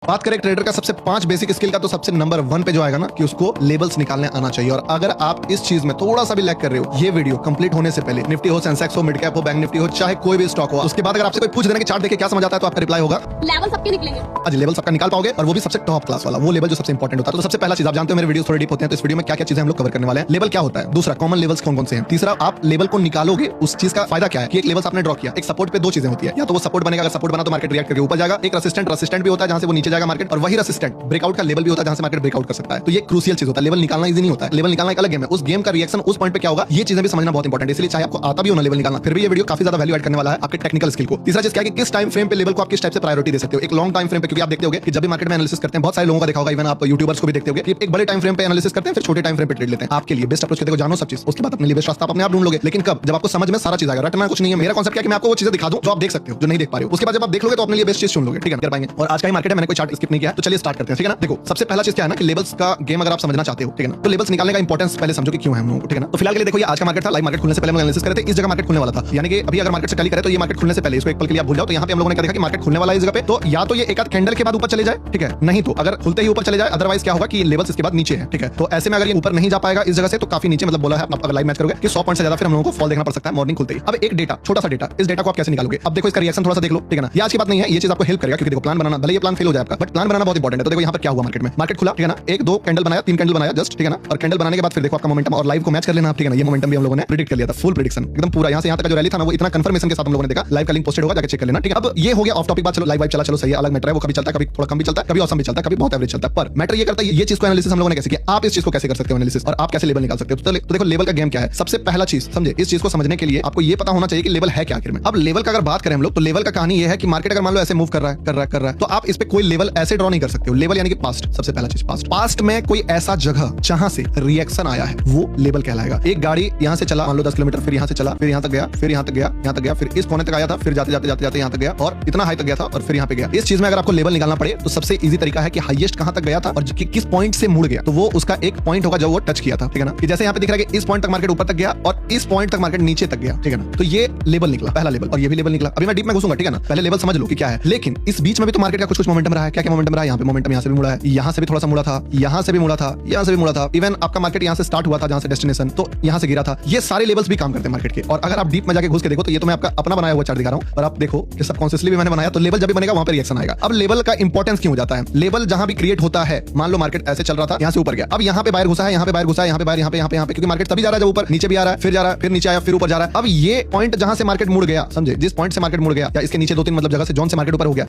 बात करें ट्रेडर का सबसे 5 बेसिक स्किल का, तो सबसे नंबर 1 पे जो आएगा ना कि उसको लेवल्स निकालने आना चाहिए। और अगर आप इस चीज में थोड़ा सा भी लैग कर रहे हो, ये वीडियो कंप्लीट होने से पहले, निफ्टी हो, सेंसेक्स हो, मिड कैप हो, बैंक निफ्टी हो, चाहे कोई भी स्टॉक हो, उसके बाद अगर आपसे कोई पूछ देना कि चार्ट देखे क्या समझ आता है, तो आपका रिप्लाई होगा लेवल सबके निकलेंगे। आज लेवल सबका निकाल पाओगे, और वो भी सबसे टॉप क्लास वाला, वो लेवल जो सबसे इंपॉर्टेंट होता है। तो सबसे पहला चीज, आप जानते हो मेरे वीडियो थोड़े डीप होते हैं, तो इस वीडियो में क्या क्या चीजें हम लोग कवर करने वाले हैं। लेवल क्या होता है, दूसरा कॉमन लेवल्स कौन कौन से हैं, तीसरा आप लेवल को निकालोगे उस चीज का फायदा क्या है कि एक लेवल आपने ड्रॉ किया, एक सपोर्ट पे दो चीजें होती है, या तो वो सपोर्ट बनेगा, अगर सपोर्ट बना तो मार्केट रिएक्ट करके ऊपर जाएगा, एक रेसिस्टेंट भी होता है जहां से वो नीचे जाएगा मार्केट, और वही रेसिस्टेंट ब्रेकआउट का लेवल भी होता है जहां से मार्केट ब्रेकआउट कर सकता है। तो ये क्रूशियल चीज होता है। लेवल निकालना इजी नहीं होता है, लेवल निकालना एक अलग गेम है, उस गेम का रिएक्शन उस पॉइंट पे क्या होगा, ये चीजें भी समझना बहुत इंपॉर्टेंट है। इसलिए चाहे आपको आता भी हो ना लेवल निकालना, फिर भी ये वीडियो काफी ज्यादा वैल्यू ऐड करने वाला है आपके टेक्निकल स्किल को। तीसरा चीज क्या है कि किस टाइम फ्रेम पे लेवल को आप किस टाइप से प्रायोरिटी दे सकते हो, एक लॉन्ग टाइम फ्रेम पे, क्योंकि आप देखते होगे कि जब भी मार्केट में एनालिसिस करते हैं, बहुत सारे लोगों का देखा होगा, इवन आप यूट्यूबर्स को भी देखते होगे कि एक बड़े टाइम फ्रेम पे एनालिसिस करते हैं, फिर छोटे टाइम फ्रेम पे ट्रेड लेते हैं। आपके लिए बेस्ट अप्रोच देखो, जानो सब चीज, उसके बाद अपने लिए बेस्ट रास्ता आप अपने आप ढूंढ लोगे। लेकिन कब, जब आपको समझ में सारा चीज आएगा। रटना कुछ नहीं है। मेरा कॉन्सेप्ट क्या है कि मैं आपको वो चीजें दिखा दूं जो आप देख सकते हो, जो नहीं देख पा रहे हो। उसके बाद जब आप देख लोगे तो अपने लिए बेस्ट चीज चुन लोगे, ठीक है, कर पाएंगे। और आज का ही मार्केट है, मैंने कोई चार्ट स्किप नहीं किया, तो चलिए स्टार्ट करते हैं, ठीक है ना। देखो सबसे पहला चीज क्या है ना कि लेवल्स का गेम अगर आप समझना चाहते हो, ठीक है ना, तो लेवल्स निकालने का इंपॉर्टेंस पहले समझो कि क्यों है हम लोगों को, ठीक है ना। तो फिलहाल के लिए देखो, ये आज का मार्केट था, लाइव मार्केट खुलने से पहले हम एनालिसिस कर रहे थे, इस जगह मार्केट खुलने वाला था, यानी कि अभी अगर मार्केट से टैली करे तो ये मार्केट खुलने से पहले, इसको एक पल के लिए आप भूल जाओ। तो यहाँ पे हम लोगों ने क्या देखा कि मार्केट खुलने वाला है इस जगह पे, तो या तो ये एक आध कैंडल के बाद ऊपर चले जाए, ठीक है, नहीं तो अगर खुलते ही ऊपर चले जाए, अदरवाइज क्या होगा कि लेवल्स इसके बाद नीचे है, ठीक है। तो ऐसे में अगर ये ऊपर नहीं जा पाएगा इस जगह से, तो काफी नीचे, मतलब बोला है आप अगर लाइव मैच करोगे कि 100 पॉइंट से ज्यादा फिर हम लोगों को फॉल देखना पड़ सकता है मॉर्निंग खुलते ही। अब एक डेटा, छोटा सा डेटा, इस डेटा को आप कैसे निकालोगे, अब देखो इसका रिएक्शन थोड़ा सा देख लो, ठीक है ना। ये आज की बात नहीं है, ये चीज आपको हेल्प करेगा, क्योंकि देखो प्लान बनाना, भले ये प्लान फेल हो जाए आपका, बट प्लान बनाना बहुत इंपॉर्टेंट है। तो देखो यहाँ पर क्या हुआ मार्केट में, मार्केट खुला, ठीक है ना, एक दो कैंडल बनाया, 3 कैंडल बनाया जस्ट, ठीक है ना, और कैंडल बनाने के बाद फिर देखो आपका मोमेंटम और लाइव को मैच कर लेना, ठीक है ना। ये मोमेंटम भी हम लोगों ने प्रेडिक्ट कर लिया था, फुल प्रेडिक्शन एकदम पूरा, यहाँ से यहाँ तक जो रैली था ना, वो इतना कंफर्मेशन के साथ हम लोगों ने देखा। लाइव का लिंक पोस्टेड होगा, जाके चेक कर लेना, ठीक है। अब ये हो गया ऑफ टॉपिक बात, चलो लाइव चला, चलो सही है, अलग मैटर है, वो कभी चलता है, कभी थोड़ा कम भी चलता है, कभी औसम भी चलता है, कभी बहुत एवरेज चलता है, पर मैटर ये करता है ये चीज को एनालिसिस हम लोगों ने कैसे किया, आप इस चीज को कैसे कर सकते हो एनालिसिस, और आप कैसे लेवल निकाल सकते हो। तो देखो लेवल का गेम क्या है, सबसे पहला चीज समझे, इस चीज को समझने के लिए आपको ये पता होना चाहिए कि लेवल है क्या आखिर में। अब लेवल का अगर बात करें हम लोग, तो लेवल का कहानी ये है कि मार्केट अगर मान लो ऐसे मूव कर रहा है, तो आप इस पे कोई लेवल ऐसे ड्रॉ नहीं कर सकते हो। लेवल यानी कि पास्ट, सबसे पहला चीज पास्ट में कोई ऐसा जगह जहां से रिएक्शन आया है, वो लेवल कहलाएगा। एक गाड़ी यहां से चला, मान लो 10 किलोमीटर, फिर यहां से चला, फिर यहां तक गया, फिर यहां तक गया, यहां तक गया, फिर इस कोने तक आया था, फिर जाते जाते जाते जाते यहां तक गया, और इतना हाई तक गया था, और फिर यहां पे गया। इस चीज में अगर आपको लेवल निकालना पड़े, तो सबसे इजी तरीका है कि हाईएस्ट कहां तक गया था और किस पॉइंट से मुड़ गया, तो वो उसका एक पॉइंट होगा जो वो टच किया था, ठीक है ना। कि जैसे यहाँ पे दिख रहा है कि इस पॉइंट तक मार्केट ऊपर तक गया और इस पॉइंट तक मार्केट नीचे तक गया, ठीक है ना। तो ये लेवल निकला, पहला लेवल, और ये भी लेवल निकला। अभी मैं डीप में घुसूंगा, ठीक है ना, पहले लेवल समझ लो कि क्या है। लेकिन इस बीच में भी तो मार्केट का कुछ मोमेंटम रहा है। क्या क्या मोमेंटम रहा है, यहाँ पे मोमेंटम यहाँ से भी मुड़ा है, यहाँ से भी थोड़ा सा मुड़ा था, यहाँ से भी मुड़ा था, यहाँ से भी मुड़ा था, इवन आपका मार्केट यहाँ से स्टार्ट हुआ था, जहाँ से डेस्टिनेशन, तो यहाँ से गिरा था। ये सारे लेवल्स भी काम करते हैं मार्केट के। और अगर आप डीप में जाके घुस के देखो, तो ये तो मैं आपका अपना बनाया हुआ चार्ट दिखा रहा हूँ, और आप देखो कि सबकॉन्शियसली भी मैंने बनाया, तो लेवल जब भी बनेगा वहां पे रिएक्शन आएगा। अब लेवल का इंपॉर्टेंस क्यों हो जाता है, लेवल जहां भी क्रिएट होता है, मान लो मार्केट ऐसे चल रहा था, यहाँ से ऊपर गया, अब यहाँ पे बाहर घुसा है, यहाँ पे बाहर घुसा है, यहाँ पे बाहर, यहाँ पे, क्योंकि मार्केट तभी जा रहा है जब ऊपर, नीचे भी आ रहा है, फिर जा रहा है, फिर नीचे आया, फिर ऊपर जा रहा है। अब ये पॉइंट जहां से मार्केट मुड़ गया, समझे, जिस पॉइंट से मार्केट मुड़ गया, या इसके नीचे 2-3 मतलब जगह से जोन से मार्केट ऊपर हो गया,